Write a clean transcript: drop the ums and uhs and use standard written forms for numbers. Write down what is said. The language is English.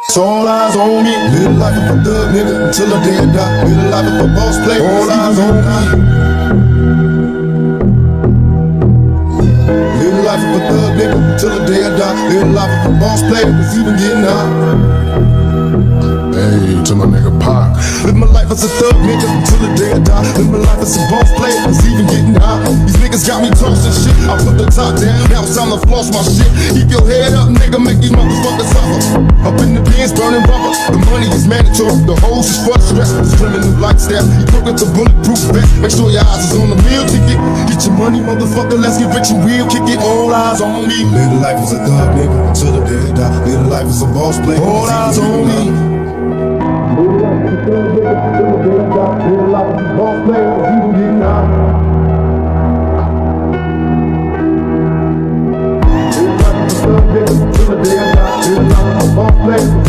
So all eyes on me. Live life of a thug nigga until the day I die. Live life of a boss player. All eyes on me. Live life of a thug nigga till the day I die. Live life of a boss player, it's even getting hot. Hey, to my nigga Pac. Live my life as a thug nigga till the day I die. Live my life as a boss player, it's even getting hot. These niggas got me tossing shit. I put the top down, now it's time to floss my shit. Keep your head up, nigga, make these motherfuckers suffer. Up in the bins, burning rubber. The money is mandatory, the hoes is for the stress. This criminal lifestyle, you look at the bulletproof vest. Make sure your eyes is on the meal ticket. Get your money, motherfucker, let's get rich and real. Kick it, all eyes on me. Live the life as a thug nigga till the day I die. Live the life as a boss player, all eyes on me. Live the life as a thug nigga till the day I die. Live the life as a boss player, it's even getting hot. Live the life as a thug nigga till the day I die. Live the life as a boss player.